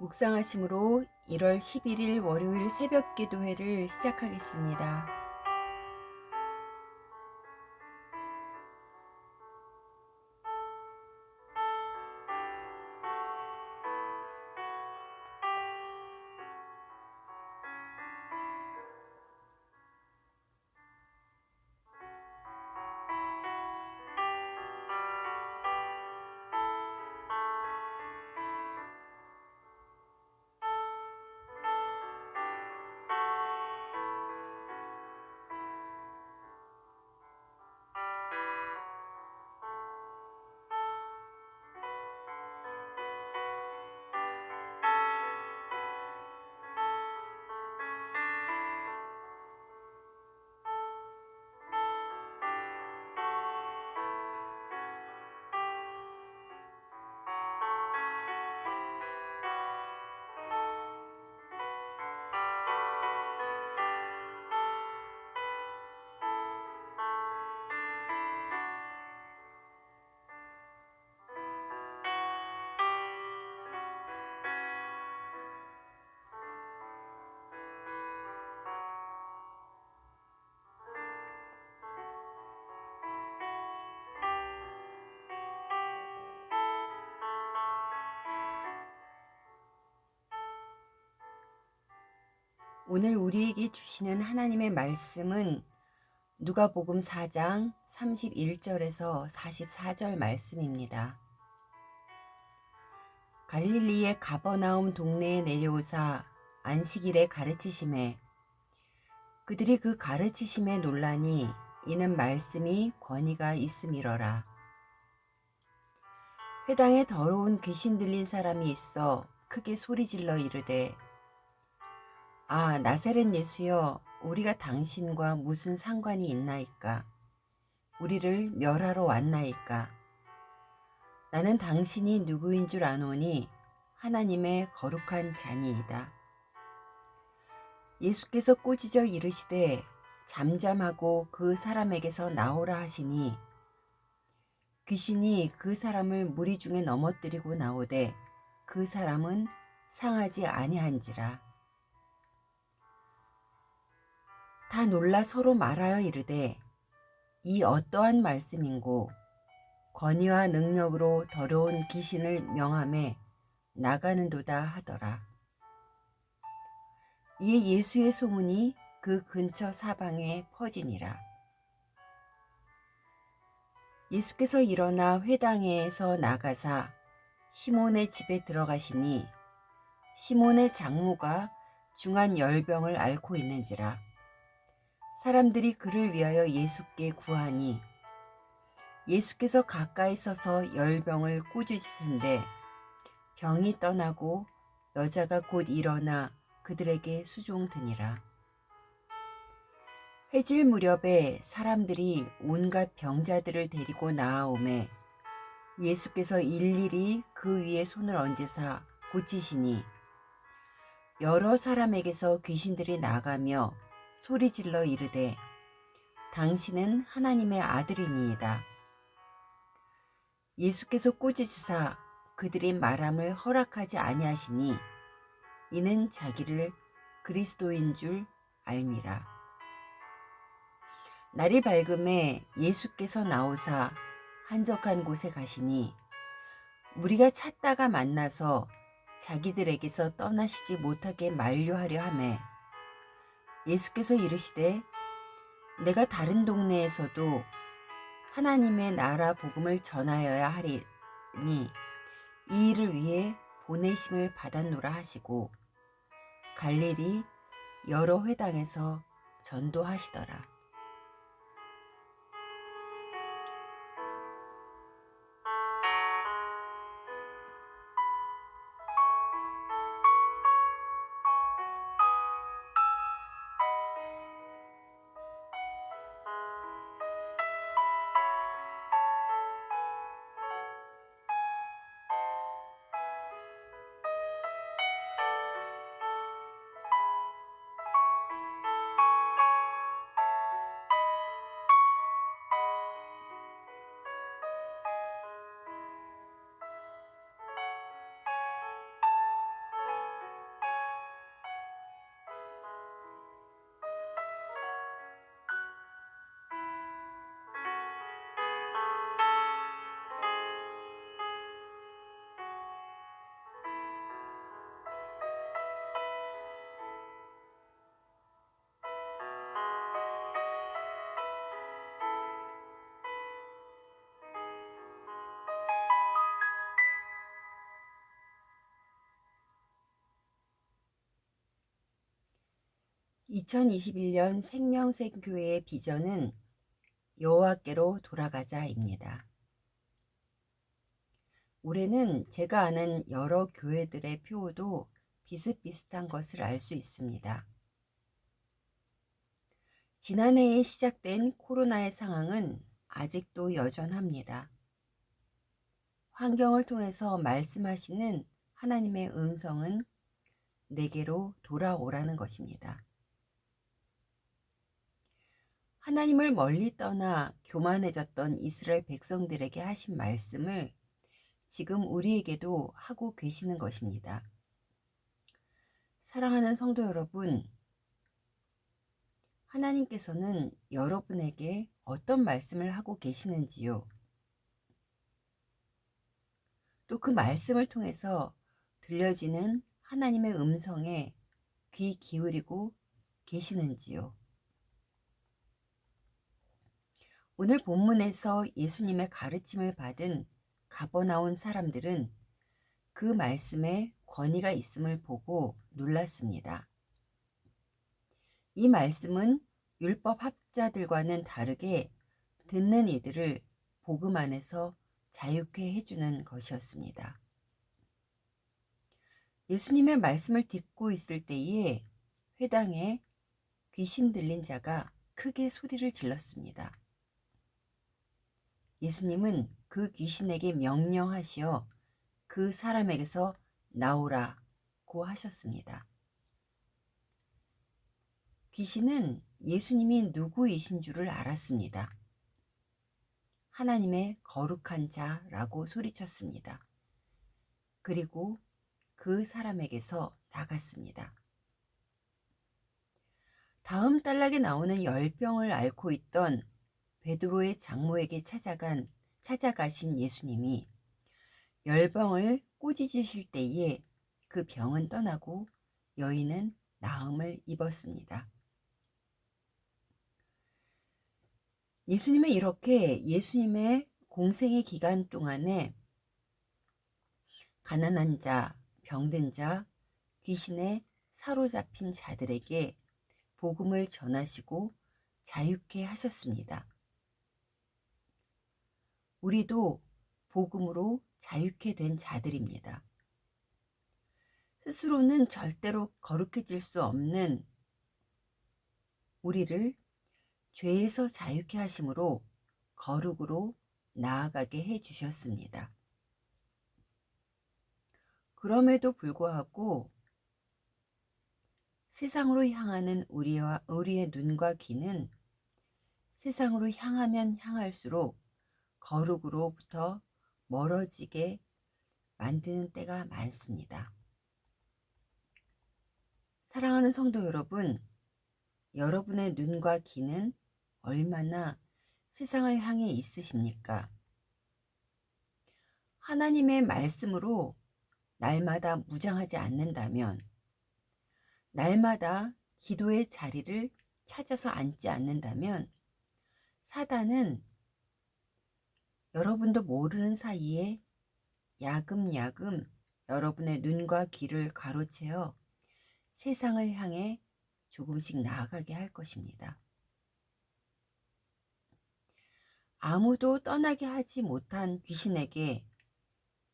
묵상하심으로 1월 11일 월요일 새벽 기도회를 시작하겠습니다. 오늘 우리에게 주시는 하나님의 말씀은 누가복음 4장 31절에서 44절 말씀입니다. 갈릴리의 가버나움 동네에 내려오사 안식일에 가르치심에 그들이 그 가르치심에 놀라니 이는 말씀이 권위가 있음이러라. 회당에 더러운 귀신 들린 사람이 있어 크게 소리질러 이르되 아, 나사렛 예수여, 우리가 당신과 무슨 상관이 있나이까? 우리를 멸하러 왔나이까? 나는 당신이 누구인 줄 아노니 하나님의 거룩한 자니이다. 예수께서 꾸짖어 이르시되 잠잠하고 그 사람에게서 나오라 하시니 귀신이 그 사람을 무리 중에 넘어뜨리고 나오되 그 사람은 상하지 아니한지라. 다 놀라 서로 말하여 이르되 이 어떠한 말씀인고 권위와 능력으로 더러운 귀신을 명함에 나가는도다 하더라. 이에 예수의 소문이 그 근처 사방에 퍼지니라. 예수께서 일어나 회당에서 나가사 시몬의 집에 들어가시니 시몬의 장모가 중한 열병을 앓고 있는지라. 사람들이 그를 위하여 예수께 구하니 예수께서 가까이 서서 열병을 꾸짖으신데 병이 떠나고 여자가 곧 일어나 그들에게 수종드니라. 해질 무렵에 사람들이 온갖 병자들을 데리고 나아오매 예수께서 일일이 그 위에 손을 얹으사 고치시니 여러 사람에게서 귀신들이 나가며 소리질러 이르되 당신은 하나님의 아들이니이다. 예수께서 꾸짖으사 그들이 말함을 허락하지 아니하시니 이는 자기를 그리스도인 줄 알미라. 날이 밝음에 예수께서 나오사 한적한 곳에 가시니 무리가 찾다가 만나서 자기들에게서 떠나시지 못하게 만류하려 하매 예수께서 이르시되 내가 다른 동네에서도 하나님의 나라 복음을 전하여야 하리니 이 일을 위해 보내심을 받았노라 하시고 갈릴리 여러 회당에서 전도하시더라. 2021년 생명샘교회의 비전은 여호와께로 돌아가자입니다. 올해는 제가 아는 여러 교회들의 표어도 비슷비슷한 것을 알 수 있습니다. 지난해에 시작된 코로나의 상황은 아직도 여전합니다. 환경을 통해서 말씀하시는 하나님의 음성은 내게로 돌아오라는 것입니다. 하나님을 멀리 떠나 교만해졌던 이스라엘 백성들에게 하신 말씀을 지금 우리에게도 하고 계시는 것입니다. 사랑하는 성도 여러분, 하나님께서는 여러분에게 어떤 말씀을 하고 계시는지요? 또 그 말씀을 통해서 들려지는 하나님의 음성에 귀 기울이고 계시는지요? 오늘 본문에서 예수님의 가르침을 받은 가버나움 사람들은 그 말씀에 권위가 있음을 보고 놀랐습니다. 이 말씀은 율법 학자들과는 다르게 듣는 이들을 복음 안에서 자유케 해주는 것이었습니다. 예수님의 말씀을 듣고 있을 때에 회당에 귀신 들린 자가 크게 소리를 질렀습니다. 예수님은 그 귀신에게 명령하시어 그 사람에게서 나오라고 하셨습니다. 귀신은 예수님이 누구이신 줄을 알았습니다. 하나님의 거룩한 자라고 소리쳤습니다. 그리고 그 사람에게서 나갔습니다. 다음 단락에 나오는 열병을 앓고 있던 베드로의 장모에게 찾아가신 예수님이 열병을 꾸짖으실 때에 그 병은 떠나고 여인은 나음을 입었습니다. 예수님은 이렇게 예수님의 공생의 기간 동안에 가난한 자, 병든 자, 귀신에 사로잡힌 자들에게 복음을 전하시고 자유케 하셨습니다. 우리도 복음으로 자유케 된 자들입니다. 스스로는 절대로 거룩해질 수 없는 우리를 죄에서 자유케 하심으로 거룩으로 나아가게 해 주셨습니다. 그럼에도 불구하고 세상으로 향하는 우리의 눈과 귀는 세상으로 향하면 향할수록 거룩으로부터 멀어지게 만드는 때가 많습니다. 사랑하는 성도 여러분, 여러분의 눈과 귀는 얼마나 세상을 향해 있으십니까? 하나님의 말씀으로 날마다 무장하지 않는다면, 날마다 기도의 자리를 찾아서 앉지 않는다면, 사단은 여러분도 모르는 사이에 야금야금 여러분의 눈과 귀를 가로채어 세상을 향해 조금씩 나아가게 할 것입니다. 아무도 떠나게 하지 못한 귀신에게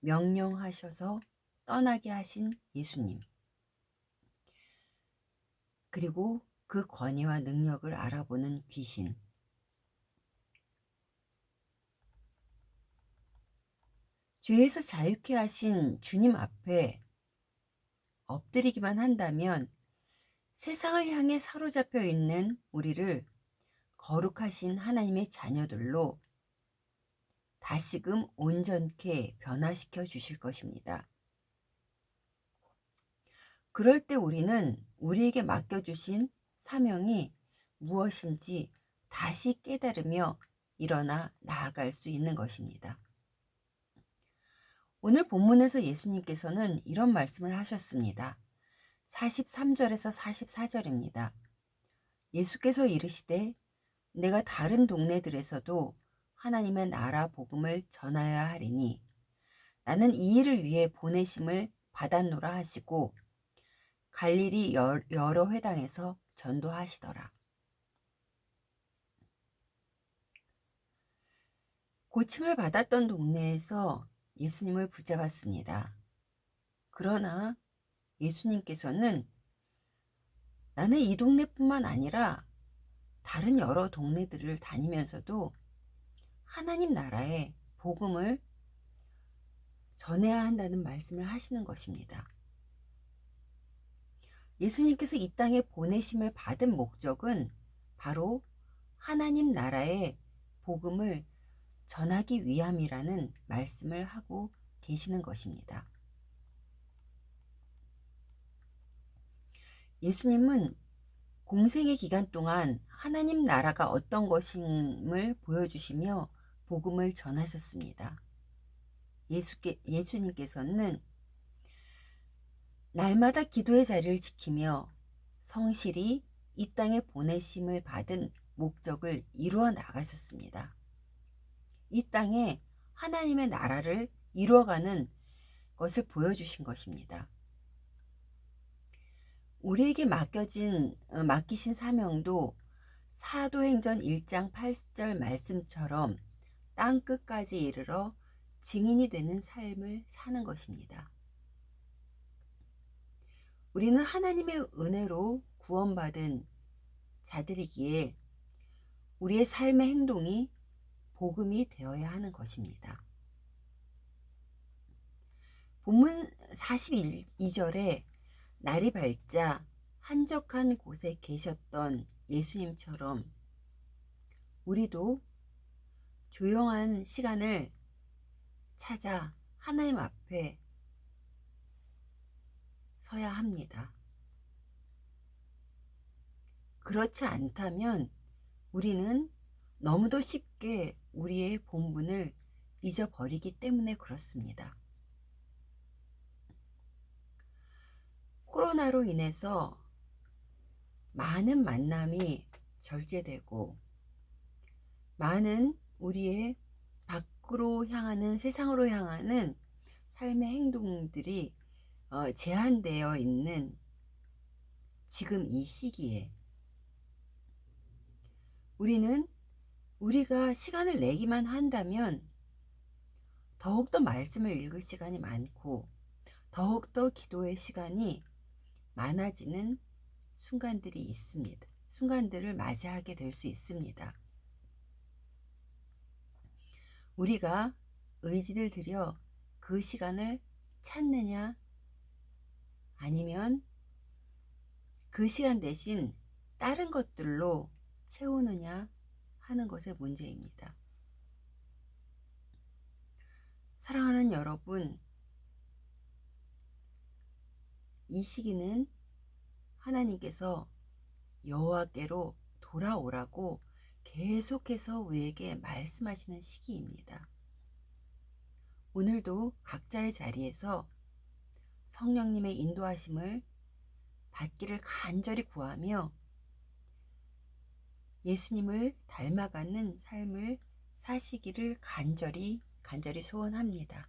명령하셔서 떠나게 하신 예수님. 그리고 그 권위와 능력을 알아보는 귀신. 죄에서 자유케 하신 주님 앞에 엎드리기만 한다면 세상을 향해 사로잡혀 있는 우리를 거룩하신 하나님의 자녀들로 다시금 온전케 변화시켜 주실 것입니다. 그럴 때 우리는 우리에게 맡겨주신 사명이 무엇인지 다시 깨달으며 일어나 나아갈 수 있는 것입니다. 오늘 본문에서 예수님께서는 이런 말씀을 하셨습니다. 43절에서 44절입니다. 예수께서 이르시되 내가 다른 동네들에서도 하나님의 나라 복음을 전하여야 하리니 나는 이 일을 위해 보내심을 받았노라 하시고 갈릴리 여러 회당에서 전도하시더라. 고침을 받았던 동네에서 예수님을 붙잡았습니다. 그러나 예수님께서는 나는 이 동네뿐만 아니라 다른 여러 동네들을 다니면서도 하나님 나라의 복음을 전해야 한다는 말씀을 하시는 것입니다. 예수님께서 이 땅에 보내심을 받은 목적은 바로 하나님 나라의 복음을 전하기 위함이라는 말씀을 하고 계시는 것입니다. 예수님은 공생의 기간 동안 하나님 나라가 어떤 것임을 보여주시며 복음을 전하셨습니다. 예수님께서는 날마다 기도의 자리를 지키며 성실히 이 땅에 보내심을 받은 목적을 이루어 나가셨습니다. 이 땅에 하나님의 나라를 이루어가는 것을 보여주신 것입니다. 우리에게 맡기신 사명도 사도행전 1장 8절 말씀처럼 땅끝까지 이르러 증인이 되는 삶을 사는 것입니다. 우리는 하나님의 은혜로 구원받은 자들이기에 우리의 삶의 행동이 복음이 되어야 하는 것입니다. 본문 42절에 날이 밝자 한적한 곳에 계셨던 예수님처럼 우리도 조용한 시간을 찾아 하나님 앞에 서야 합니다. 그렇지 않다면 우리는 너무도 쉽게 우리의 본분을 잊어버리기 때문에 그렇습니다. 코로나로 인해서 많은 만남이 절제되고 많은 우리의 밖으로 향하는 세상으로 향하는 삶의 행동들이 제한되어 있는 지금 이 시기에 우리가 시간을 내기만 한다면 더욱더 말씀을 읽을 시간이 많고 더욱더 기도의 시간이 많아지는 순간들이 있습니다. 순간들을 맞이하게 될 수 있습니다. 우리가 의지를 들여 그 시간을 찾느냐 아니면 그 시간 대신 다른 것들로 채우느냐 하는 것의 문제입니다. 사랑하는 여러분, 이 시기는 하나님께서 여호와께로 돌아오라고 계속해서 우리에게 말씀하시는 시기입니다. 오늘도 각자의 자리에서 성령님의 인도하심을 받기를 간절히 구하며 예수님을 닮아가는 삶을 사시기를 간절히 소원합니다.